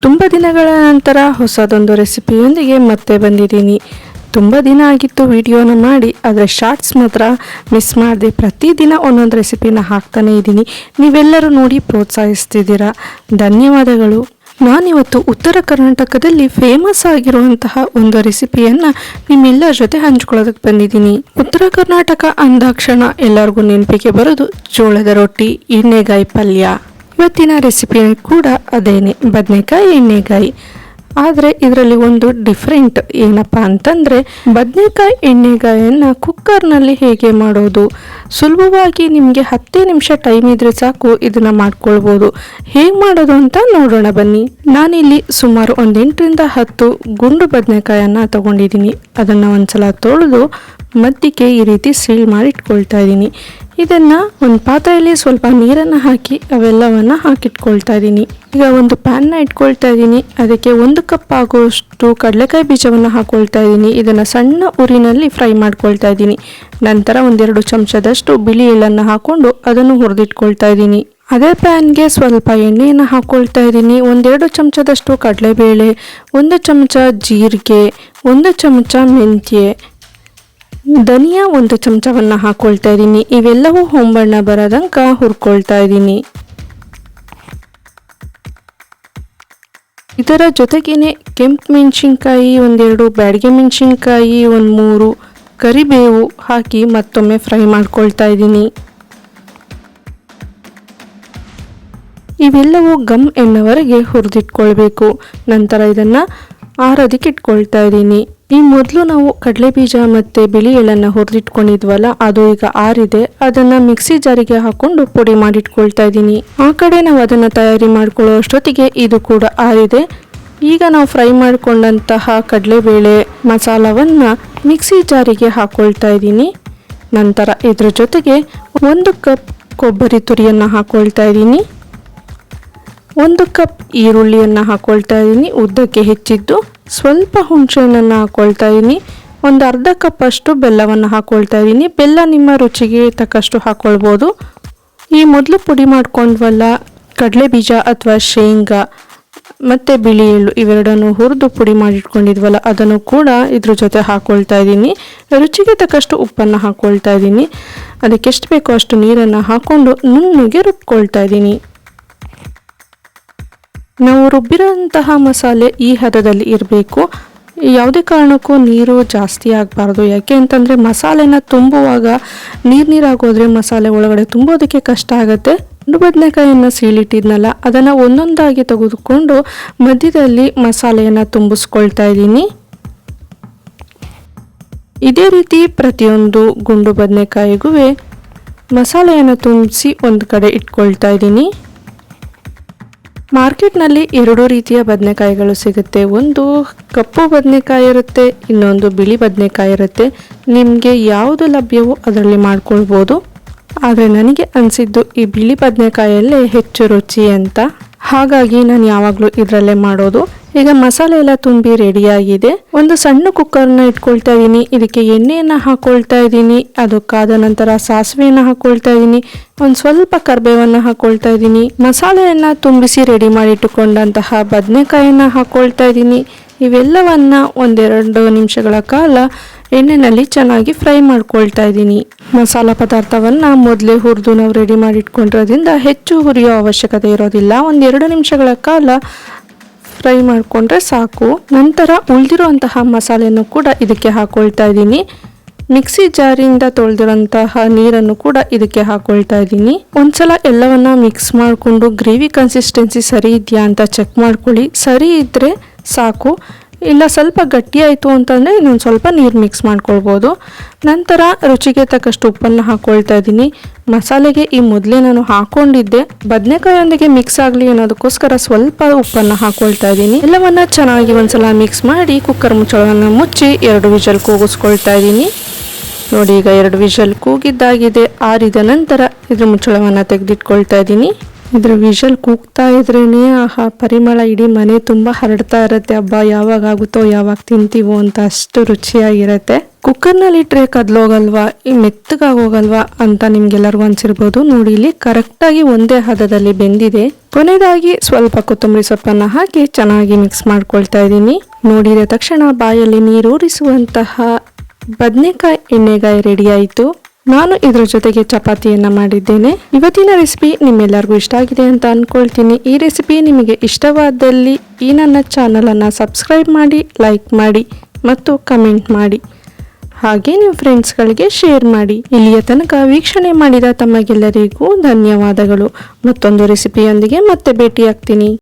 ತುಂಬ ದಿನಗಳ ನಂತರ ಹೊಸದೊಂದು ರೆಸಿಪಿಯೊಂದಿಗೆ ಮತ್ತೆ ಬಂದಿದ್ದೀನಿ. ತುಂಬ ದಿನ ಆಗಿತ್ತು ವಿಡಿಯೋನ ಮಾಡಿ, ಆದರೆ ಶಾರ್ಟ್ಸ್ ಮಾತ್ರ ಮಿಸ್ ಮಾಡಿದೆ. ಪ್ರತಿದಿನ ಒಂದೊಂದು ರೆಸಿಪಿನ ಹಾಕ್ತಾನೇ ಇದ್ದೀನಿ. ನೀವೆಲ್ಲರೂ ನೋಡಿ ಪ್ರೋತ್ಸಾಹಿಸ್ತಿದ್ದೀರಾ, ಧನ್ಯವಾದಗಳು. ನಾನಿವತ್ತು ಉತ್ತರ ಕರ್ನಾಟಕದಲ್ಲಿ ಫೇಮಸ್ ಆಗಿರುವಂತಹ ಒಂದು ರೆಸಿಪಿಯನ್ನು ನಿಮ್ಮೆಲ್ಲರ ಜೊತೆ ಹಂಚ್ಕೊಳ್ಳೋದಕ್ಕೆ ಬಂದಿದ್ದೀನಿ. ಉತ್ತರ ಕರ್ನಾಟಕ ಅಂದಾಕ್ಷಣ ಎಲ್ಲರಿಗೂ ನೆನಪಿಗೆ ಬರೋದು ಜೋಳದ ರೊಟ್ಟಿ, ಎಣ್ಣೆಗಾಯಿ ಪಲ್ಯ. ಇವತ್ತಿನ ರೆಸಿಪಿ ಕೂಡ ಅದೇನೆ, ಬದನೆಕಾಯಿ ಎಣ್ಣೆಗಾಯಿ. ಆದರೆ ಇದರಲ್ಲಿ ಒಂದು ಡಿಫ್ರೆಂಟ್ ಏನಪ್ಪ ಅಂತಂದರೆ, ಬದನೆಕಾಯಿ ಎಣ್ಣೆಗಾಯನ್ನು ಕುಕ್ಕರ್ನಲ್ಲಿ ಹೇಗೆ ಮಾಡೋದು, ಸುಲಭವಾಗಿ ನಿಮಗೆ 10 ನಿಮಿಷ ಟೈಮ್ ಇದ್ರೆ ಸಾಕು ಇದನ್ನು ಮಾಡ್ಕೊಳ್ಬೋದು. ಹೇಗೆ ಮಾಡೋದು ಅಂತ ನೋಡೋಣ ಬನ್ನಿ. ನಾನಿಲ್ಲಿ ಸುಮಾರು ಒಂದು 8ರಿಂದ 10 ಗುಂಡು ಬದನೆಕಾಯನ್ನು ತಗೊಂಡಿದ್ದೀನಿ. ಅದನ್ನು ಒಂದ್ಸಲ ತೊಳೆದು ಮಧ್ಯಕ್ಕೆ ಈ ರೀತಿ ಸೀಲ್ ಮಾಡಿ ಇಟ್ಕೊಳ್ತಾ ಇದ್ದೀನಿ. ಇದನ್ನು ಒಂದು ಪಾತ್ರೆಯಲ್ಲಿ ಸ್ವಲ್ಪ ನೀರನ್ನು ಹಾಕಿ ಅವೆಲ್ಲವನ್ನು ಹಾಕಿಟ್ಕೊಳ್ತಾ ಇದ್ದೀನಿ. ಈಗ ಒಂದು ಪ್ಯಾನ್ನ ಇಟ್ಕೊಳ್ತಾ ಇದ್ದೀನಿ. ಅದಕ್ಕೆ 1 ಕಪ್ ಆಗುವಷ್ಟು ಕಡಲೆಕಾಯಿ ಬೀಜವನ್ನು ಹಾಕೊಳ್ತಾ ಇದ್ದೀನಿ. ಇದನ್ನು ಸಣ್ಣ ಉರಿನಲ್ಲಿ ಫ್ರೈ ಮಾಡ್ಕೊಳ್ತಾ ಇದ್ದೀನಿ. ನಂತರ 1-2 ಚಮಚದಷ್ಟು ಬಿಳಿ ಎಳ್ಳನ್ನು ಹಾಕ್ಕೊಂಡು ಅದನ್ನು ಹುರಿದಿಟ್ಕೊಳ್ತಾ ಇದ್ದೀನಿ. ಅದೇ ಪ್ಯಾನ್ಗೆ ಸ್ವಲ್ಪ ಎಣ್ಣೆಯನ್ನು ಹಾಕ್ಕೊಳ್ತಾ ಇದ್ದೀನಿ. 1-2 ಚಮಚದಷ್ಟು ಕಡಲೆಬೇಳೆ, 1 ಚಮಚ ಜೀರಿಗೆ, 1 ಚಮಚ ಮೆಂತ್ಯೆ, ಧನಿಯಾ 1 ಚಮಚವನ್ನು ಹಾಕ್ಕೊಳ್ತಾ ಇದ್ದೀನಿ. ಇವೆಲ್ಲವೂ ಹೊಂಬಣ್ಣ ಬರೋದಂಕ ಹುರ್ಕೊಳ್ತಾ ಇದ್ದೀನಿ. ಇದರ ಜೊತೆಗೇನೆ ಕೆಂಪು ಮೆಣಸಿನ್ಕಾಯಿ 1-2, ಬ್ಯಾಡಗೆ ಮೆಣಸಿನ್ಕಾಯಿ 1-3, ಕರಿಬೇವು ಹಾಕಿ ಮತ್ತೊಮ್ಮೆ ಫ್ರೈ ಮಾಡ್ಕೊಳ್ತಾ ಇದ್ದೀನಿ. ಇವೆಲ್ಲವೂ ಗಮ್ ಎನ್ನೋವರೆಗೆ ಹುರಿದಿಟ್ಕೊಳ್ಬೇಕು. ನಂತರ ಇದನ್ನು ಆರೋದಕ್ಕೆ ಇಟ್ಕೊಳ್ತಾ ಇದ್ದೀನಿ. ಈ ಮೊದಲು ನಾವು ಕಡಲೆ ಬೀಜ ಮತ್ತು ಬಿಳಿ ಎಳ್ಳನ್ನು ಹುರಿದಿಟ್ಕೊಂಡಿದ್ವಲ್ಲ, ಅದು ಈಗ ಆರಿದೆ. ಅದನ್ನು ಮಿಕ್ಸಿ ಜಾರಿಗೆ ಹಾಕ್ಕೊಂಡು ಪುಡಿ ಮಾಡಿಟ್ಕೊಳ್ತಾ ಇದ್ದೀನಿ. ಆ ಕಡೆ ನಾವು ಅದನ್ನು ತಯಾರಿ ಮಾಡ್ಕೊಳ್ಳೋ ಅಷ್ಟೊತ್ತಿಗೆ ಇದು ಕೂಡ ಆರಿದೆ. ಈಗ ನಾವು ಫ್ರೈ ಮಾಡಿಕೊಂಡಂತಹ ಕಡಲೆಬೇಳೆ ಮಸಾಲವನ್ನು ಮಿಕ್ಸಿ ಜಾರಿಗೆ ಹಾಕ್ಕೊಳ್ತಾ ಇದ್ದೀನಿ. ನಂತರ ಇದ್ರ ಜೊತೆಗೆ 1 ಕಪ್ ಕೊಬ್ಬರಿ ತುರಿಯನ್ನು ಹಾಕ್ಕೊಳ್ತಾ ಇದ್ದೀನಿ. 1 ಕಪ್ ಈರುಳ್ಳಿಯನ್ನು ಹಾಕ್ಕೊಳ್ತಾ ಇದ್ದೀನಿ, ಉದ್ದಕ್ಕೆ ಹೆಚ್ಚಿದ್ದು. ಸ್ವಲ್ಪ ಹುಣಸೆಹಣ್ಣನ್ನು ಹಾಕ್ಕೊಳ್ತಾ ಇದ್ದೀನಿ. ಒಂದು ಅರ್ಧ ಕಪ್ ಅಷ್ಟು ಬೆಲ್ಲವನ್ನು ಹಾಕ್ಕೊಳ್ತಾ ಇದ್ದೀನಿ. ಬೆಲ್ಲ ನಿಮ್ಮ ರುಚಿಗೆ ತಕ್ಕಷ್ಟು ಹಾಕ್ಕೊಳ್ಬೋದು. ಈ ಮೊದಲು ಪುಡಿ ಮಾಡ್ಕೊಂಡ್ವಲ್ಲ ಕಡಲೆ ಬೀಜ ಅಥವಾ ಶೇಂಗಾ ಮತ್ತು ಬಿಳಿ ಎಳ್ಳು, ಇವೆರಡನ್ನು ಹುರಿದು ಪುಡಿ ಮಾಡಿಟ್ಕೊಂಡಿದ್ವಲ್ಲ, ಅದನ್ನು ಕೂಡ ಇದ್ರ ಜೊತೆ ಹಾಕ್ಕೊಳ್ತಾ ಇದ್ದೀನಿ. ರುಚಿಗೆ ತಕ್ಕಷ್ಟು ಉಪ್ಪನ್ನು ಹಾಕ್ಕೊಳ್ತಾ ಇದ್ದೀನಿ. ಅದಕ್ಕೆ ಎಷ್ಟು ಬೇಕೋ ಅಷ್ಟು ನೀರನ್ನು ಹಾಕ್ಕೊಂಡು ನುಣ್ಣಗೆ ರುಬ್ಕೊಳ್ತಾ ಇದ್ದೀನಿ. ನಾವು ರುಬ್ಬಿರೋಂತಹ ಮಸಾಲೆ ಈ ಹದದಲ್ಲಿ ಇರಬೇಕು. ಯಾವುದೇ ಕಾರಣಕ್ಕೂ ನೀರು ಜಾಸ್ತಿ ಆಗಬಾರ್ದು. ಯಾಕೆ ಅಂತಂದರೆ ಮಸಾಲೆನ ತುಂಬುವಾಗ ನೀರಾಗೋದ್ರೆ ಮಸಾಲೆ ಒಳಗಡೆ ತುಂಬೋದಕ್ಕೆ ಕಷ್ಟ ಆಗುತ್ತೆ. ಬದನೆಕಾಯಿಯನ್ನು ಸೀಳಿಟ್ಟಿದ್ನಲ್ಲ, ಅದನ್ನು ಒಂದೊಂದಾಗಿ ತೆಗೆದುಕೊಂಡು ಮಧ್ಯದಲ್ಲಿ ಮಸಾಲೆಯನ್ನು ತುಂಬಿಸ್ಕೊಳ್ತಾ ಇದ್ದೀನಿ. ಇದೇ ರೀತಿ ಪ್ರತಿಯೊಂದು ಗುಂಡು ಬದನೆಕಾಯಿಗೂ ಮಸಾಲೆಯನ್ನು ತುಂಬಿಸಿ ಒಂದು ಕಡೆ ಇಟ್ಕೊಳ್ತಾ ಇದ್ದೀನಿ. ಮಾರ್ಕೆಟ್ನಲ್ಲಿ 2 ರೀತಿಯ ಬದನೆಕಾಯಿಗಳು ಸಿಗುತ್ತೆ. ಒಂದು ಕಪ್ಪು ಬದನೆಕಾಯಿ ಇರುತ್ತೆ, ಇನ್ನೊಂದು ಬಿಳಿ ಬದನೆಕಾಯಿ ಇರುತ್ತೆ. ನಿಮಗೆ ಯಾವುದು ಲಭ್ಯವೋ ಅದರಲ್ಲಿ ಮಾಡ್ಕೊಳ್ಬೋದು. ಆದರೆ ನನಗೆ ಅನಿಸಿದ್ದು ಈ ಬಿಳಿ ಬದನೆಕಾಯಲ್ಲೇ ಹೆಚ್ಚು ರುಚಿ ಅಂತ, ಹಾಗಾಗಿ ನಾನು ಯಾವಾಗಲೂ ಇದರಲ್ಲೇ ಮಾಡೋದು. ಈಗ ಮಸಾಲೆ ಎಲ್ಲ ತುಂಬಿ ರೆಡಿಯಾಗಿದೆ. ಒಂದು ಸಣ್ಣ ಕುಕ್ಕರ್ನ ಇಟ್ಕೊಳ್ತಾ ಇದ್ದೀನಿ. ಇದಕ್ಕೆ ಎಣ್ಣೆಯನ್ನು ಹಾಕ್ಕೊಳ್ತಾ ಇದ್ದೀನಿ. ಅದು ಕಾದ ನಂತರ ಸಾಸಿವೆಯನ್ನು ಹಾಕ್ಕೊಳ್ತಾ ಇದ್ದೀನಿ. ಒಂದು ಸ್ವಲ್ಪ ಕರಿಬೇವನ್ನು ಹಾಕ್ಕೊಳ್ತಾ ಇದ್ದೀನಿ. ಮಸಾಲೆಯನ್ನು ತುಂಬಿಸಿ ರೆಡಿ ಮಾಡಿ ಇಟ್ಟುಕೊಂಡಂತಹ ಬದನೆಕಾಯನ್ನು ಹಾಕ್ಕೊಳ್ತಾ ಇದ್ದೀನಿ. ಇವೆಲ್ಲವನ್ನ 1-2 ನಿಮಿಷಗಳ ಕಾಲ ಎಣ್ಣೆಯಲ್ಲಿ ಚೆನ್ನಾಗಿ ಫ್ರೈ ಮಾಡ್ಕೊಳ್ತಾ ಇದ್ದೀನಿ. ಮಸಾಲ ಪದಾರ್ಥವನ್ನು ಮೊದಲೇ ಹುರಿದು ನಾವು ರೆಡಿ ಮಾಡಿ ಇಟ್ಕೊಂಡಿರೋದ್ರಿಂದ ಹೆಚ್ಚು ಹುರಿಯೋ ಅವಶ್ಯಕತೆ ಇರೋದಿಲ್ಲ. 1-2 ನಿಮಿಷಗಳ ಕಾಲ ಫ್ರೈ ಮಾಡಿಕೊಂಡ್ರೆ ಸಾಕು. ನಂತರ ಉಳಿದಿರುವಂತಹ ಮಸಾಲೆಯನ್ನು ಕೂಡ ಇದಕ್ಕೆ ಹಾಕ್ಕೊಳ್ತಾ ಇದ್ದೀನಿ. ಮಿಕ್ಸಿ ಜಾರಿಂದ ತೊಳೆದಿರೋಂತಹ ನೀರನ್ನು ಕೂಡ ಇದಕ್ಕೆ ಹಾಕ್ಕೊಳ್ತಾ ಇದ್ದೀನಿ. ಒಂದ್ಸಲ ಎಲ್ಲವನ್ನ ಮಿಕ್ಸ್ ಮಾಡಿಕೊಂಡು ಗ್ರೇವಿ ಕನ್ಸಿಸ್ಟೆನ್ಸಿ ಸರಿ ಇದೆಯಾ ಅಂತ ಚೆಕ್ ಮಾಡ್ಕೊಳ್ಳಿ. ಸರಿ ಇದ್ದರೆ ಸಾಕು. ಇಲ್ಲ ಸ್ವಲ್ಪ ಗಟ್ಟಿ ಆಯಿತು ಅಂತಂದರೆ ಇನ್ನೊಂದು ಸ್ವಲ್ಪ ನೀರು ಮಿಕ್ಸ್ ಮಾಡ್ಕೊಳ್ಬೋದು. ನಂತರ ರುಚಿಗೆ ತಕ್ಕಷ್ಟು ಉಪ್ಪನ್ನು ಹಾಕ್ಕೊಳ್ತಾ ಇದ್ದೀನಿ. ಮಸಾಲೆಗೆ ಈ ಮೊದಲೇ ನಾನು ಹಾಕ್ಕೊಂಡಿದ್ದೆ, ಬದನೆಕಾಯಿಯೊಂದಿಗೆ ಮಿಕ್ಸ್ ಆಗಲಿ ಅನ್ನೋದಕ್ಕೋಸ್ಕರ ಸ್ವಲ್ಪ ಉಪ್ಪನ್ನು ಹಾಕ್ಕೊಳ್ತಾ ಇದ್ದೀನಿ. ಎಲ್ಲವನ್ನ ಚೆನ್ನಾಗಿ ಒಂದ್ಸಲ ಮಿಕ್ಸ್ ಮಾಡಿ ಕುಕ್ಕರ್ ಮುಚ್ಚಳವನ್ನು ಮುಚ್ಚಿ 2 ವಿಷಲ್ ಕೂಗಿಸ್ಕೊಳ್ತಾ ಇದ್ದೀನಿ. ನೋಡಿ, ಈಗ 2 ವಿಷಲ್ ಕೂಗಿದ್ದಾಗಿದೆ. ಆರಿದ ನಂತರ ಇದ್ರ ಮುಚ್ಚಳವನ್ನು ತೆಗೆದಿಟ್ಕೊಳ್ತಾ ಇದ್ದೀನಿ. ಇದ್ರ ವಿಷಲ್ ಕೂಗ್ತಾ ಇದ್ರೇನೆ ಆ ಪರಿಮಳ ಇಡೀ ಮನೆ ತುಂಬಾ ಹರಡ್ತಾ ಇರತ್ತೆ. ಹಬ್ಬ ಯಾವಾಗ ಆಗುತ್ತೋ ಯಾವಾಗ ತಿಂತೀವೋ ಅಂತ ಅಷ್ಟು ರುಚಿಯಾಗಿರತ್ತೆ. ಕುಕ್ಕರ್ನಲ್ಲಿ ಇಟ್ರೆ ಕದ್ಲೋಗಲ್ವಾ, ಈ ಮೆತ್ತಗಾಗೋಗಲ್ವಾ ಅಂತ ನಿಮ್ಗೆಲ್ಲರಿಗೂ ಅನ್ಸಿರ್ಬೋದು. ನೋಡಿ ಇಲ್ಲಿ ಕರೆಕ್ಟಾಗಿ ಒಂದೇ ಹದದಲ್ಲಿ ಬೆಂದಿದೆ. ಕೊನೆಯದಾಗಿ ಸ್ವಲ್ಪ ಕೊತ್ತಂಬರಿ ಸೊಪ್ಪನ್ನ ಹಾಕಿ ಚೆನ್ನಾಗಿ ಮಿಕ್ಸ್ ಮಾಡ್ಕೊಳ್ತಾ ಇದ್ದೀನಿ. ನೋಡಿದ ತಕ್ಷಣ ಬಾಯಲ್ಲಿ ನೀರೂರಿಸುವಂತಹ ಬದನೆಕಾಯಿ ಎಣ್ಣೆಗಾಯಿ ರೆಡಿ ಆಯಿತು. ನಾನು ಇದ್ರ ಜೊತೆಗೆ ಚಪಾತಿಯನ್ನ ಮಾಡಿದ್ದೇನೆ. ಇವತ್ತಿನ ರೆಸಿಪಿ ನಿಮ್ಮೆಲ್ಲರಿಗೂ ಇಷ್ಟ ಆಗಿದೆ ಅಂತ ಅನ್ಕೊಳ್ತೀನಿ. ಈ ರೆಸಿಪಿ ನಿಮಗೆ ಇಷ್ಟವಾದಲ್ಲಿ ಈ ನನ್ನ ಚಾನಲನ್ನು ಸಬ್ಸ್ಕ್ರೈಬ್ ಮಾಡಿ, ಲೈಕ್ ಮಾಡಿ ಮತ್ತು ಕಮೆಂಟ್ ಮಾಡಿ. ಹಾಗೆ ನಿಮ್ಮ ಫ್ರೆಂಡ್ಸ್ಗಳಿಗೆ ಶೇರ್ ಮಾಡಿ. ಇಲ್ಲಿಯ ತನಕ ವೀಕ್ಷಣೆ ಮಾಡಿದ ತಮಗೆಲ್ಲರಿಗೂ ಧನ್ಯವಾದಗಳು. ಮತ್ತೊಂದು ರೆಸಿಪಿಯೊಂದಿಗೆ ಮತ್ತೆ ಭೇಟಿಯಾಗ್ತೀನಿ.